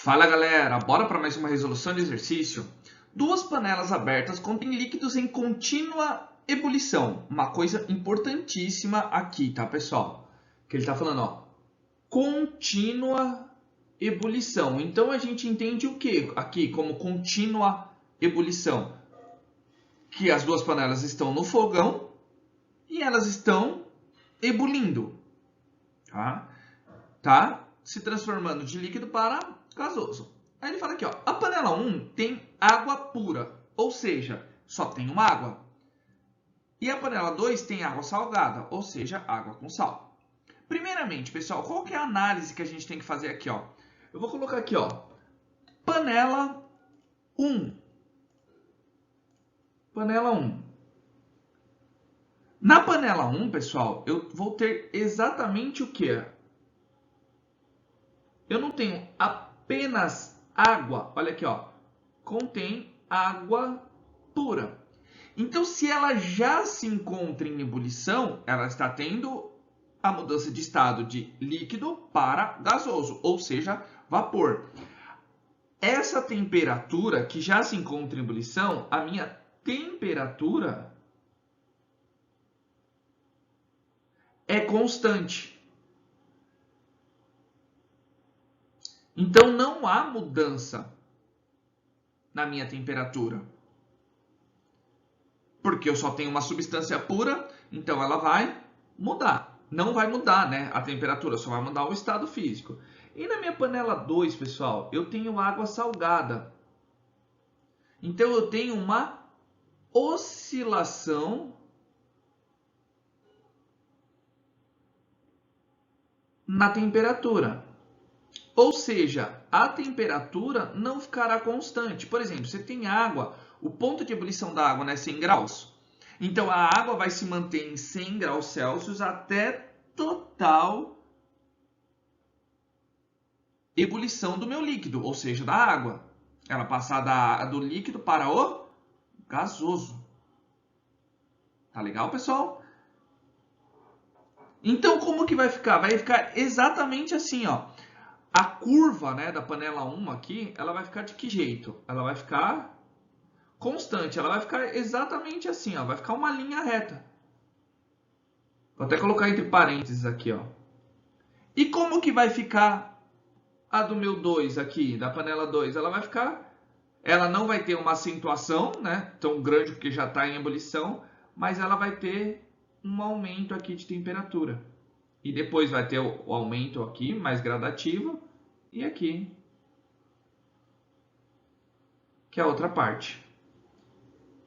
Fala galera, bora para mais uma resolução de exercício? Duas panelas abertas contêm líquidos em contínua ebulição. Uma coisa importantíssima aqui, tá pessoal? Que ele tá falando, ó, contínua ebulição. Então a gente entende o que aqui como contínua ebulição? Que as duas panelas estão no fogão e elas estão ebulindo, tá? Se transformando de líquido para gasoso. Aí ele fala aqui, ó, a panela 1 tem água pura, ou seja, só tem uma água. E a panela 2 tem água salgada, ou seja, água com sal. Primeiramente, pessoal, qual que é a análise que a gente tem que fazer aqui, ó? Eu vou colocar aqui, ó, panela 1. Panela 1. Na panela 1, pessoal, eu vou ter exatamente o que? Eu não tenho apenas água, olha aqui, ó, contém água pura. Então, se ela já se encontra em ebulição, ela está tendo a mudança de estado de líquido para gasoso, ou seja, vapor. Essa temperatura que já se encontra em ebulição, a minha temperatura é constante. Então, não há mudança na minha temperatura. Porque eu só tenho uma substância pura, então ela vai mudar. Não vai mudar, né, a temperatura, só vai mudar o estado físico. E na minha panela 2, pessoal, eu tenho água salgada. Então, eu tenho uma oscilação na temperatura. Ou seja, a temperatura não ficará constante. Por exemplo, você tem água, o ponto de ebulição da água é 100 graus. Então, a água vai se manter em 100 graus Celsius até total ebulição do meu líquido, ou seja, da água. Ela passar do líquido para o gasoso. Tá legal, pessoal? Então, como que vai ficar? Vai ficar exatamente assim, ó. A curva, né, da panela 1 aqui, ela vai ficar de que jeito? Ela vai ficar constante, ela vai ficar exatamente assim, ó, vai ficar uma linha reta. Vou até colocar entre parênteses aqui, ó. E como que vai ficar a do meu 2 aqui, da panela 2? Ela não vai ter uma acentuação, né, tão grande porque já está em ebulição, mas ela vai ter um aumento aqui de temperatura. E depois vai ter o aumento aqui, mais gradativo, e aqui, que é a outra parte.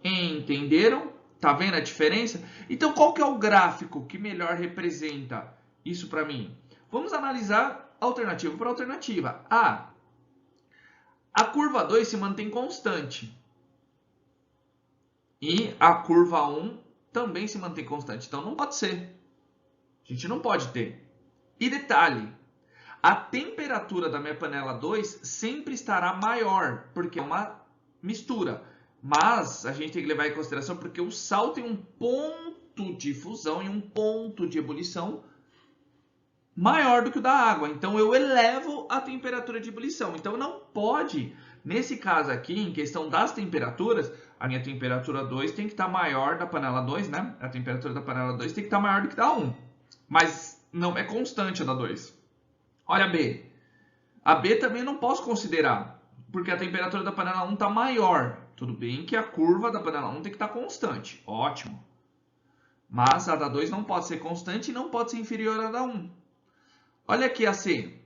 Entenderam? Tá vendo a diferença? Então, qual que é o gráfico que melhor representa isso para mim? Vamos analisar alternativa por alternativa. A curva 2 se mantém constante. E a curva 1 também se mantém constante. Então, não pode ser. A gente não pode ter. E detalhe, a temperatura da minha panela 2 sempre estará maior, porque é uma mistura. Mas a gente tem que levar em consideração porque o sal tem um ponto de fusão e um ponto de ebulição maior do que o da água. Então, eu elevo a temperatura de ebulição. Então, não pode, nesse caso aqui, em questão das temperaturas, a minha temperatura 2 tem que estar maior da panela 2, né? A temperatura da panela 2 tem que estar maior do que da 1. Mas não é constante a da 2. Olha a B. A B também não posso considerar, porque a temperatura da panela 1 está maior. Tudo bem que a curva da panela 1 tem que estar constante. Ótimo. Mas a da 2 não pode ser constante e não pode ser inferior à da 1. Olha aqui a C.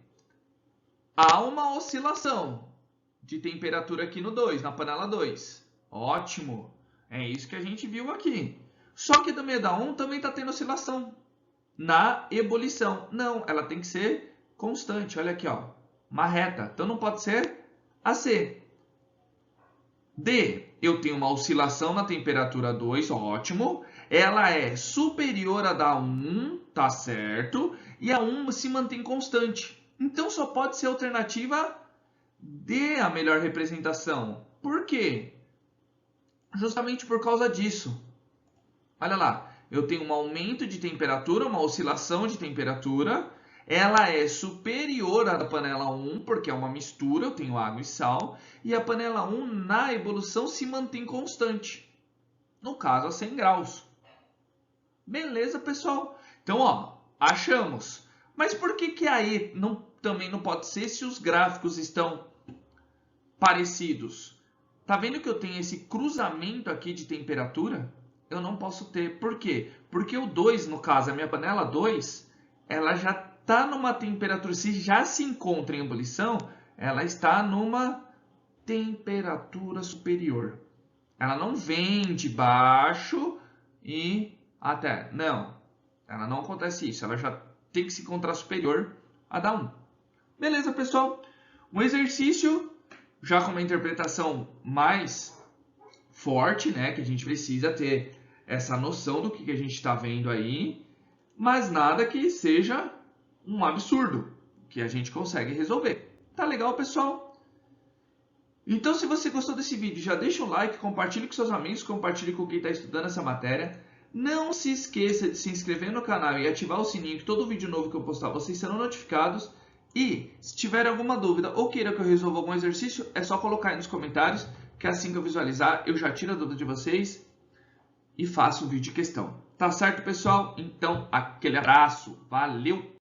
Há uma oscilação de temperatura aqui no 2, na panela 2. Ótimo. É isso que a gente viu aqui. Só que também da 1 também está tendo oscilação na ebulição. Não, ela tem que ser constante. Olha aqui, ó, uma reta. Então, não pode ser a C. D, eu tenho uma oscilação na temperatura 2, ótimo. Ela é superior à da 1, tá certo. E a 1 se mantém constante. Então, só pode ser a alternativa D a melhor representação. Por quê? Justamente por causa disso. Olha lá, eu tenho um aumento de temperatura, uma oscilação de temperatura. ela é superior à da panela 1, porque é uma mistura, eu tenho água e sal, e a panela 1 na ebulição se mantém constante, no caso a 100 graus. Beleza, pessoal? Então, ó, achamos. Mas por que a E também não pode ser se os gráficos estão parecidos? Tá vendo que eu tenho esse cruzamento aqui de temperatura? Eu não posso ter. Por quê? Porque o 2, no caso, a minha panela 2, ela já está numa temperatura, se já se encontra em ebulição, ela está numa temperatura superior. Ela não vem de baixo e até. Não, ela não acontece isso. Ela já tem que se encontrar superior a da 1. Beleza, pessoal? Um exercício já com uma interpretação mais forte, né? Que a gente precisa ter essa noção do que a gente está vendo aí, mas nada que seja um absurdo, que a gente consegue resolver. Tá legal, pessoal? Então, se você gostou desse vídeo, já deixa um like, compartilhe com seus amigos, compartilhe com quem está estudando essa matéria. Não se esqueça de se inscrever no canal e ativar o sininho, que todo vídeo novo que eu postar vocês serão notificados. E, se tiver alguma dúvida ou queira que eu resolva algum exercício, é só colocar aí nos comentários, que assim que eu visualizar, eu já tiro a dúvida de vocês e faço o vídeo de questão. Tá certo, pessoal? Então, aquele abraço. Valeu!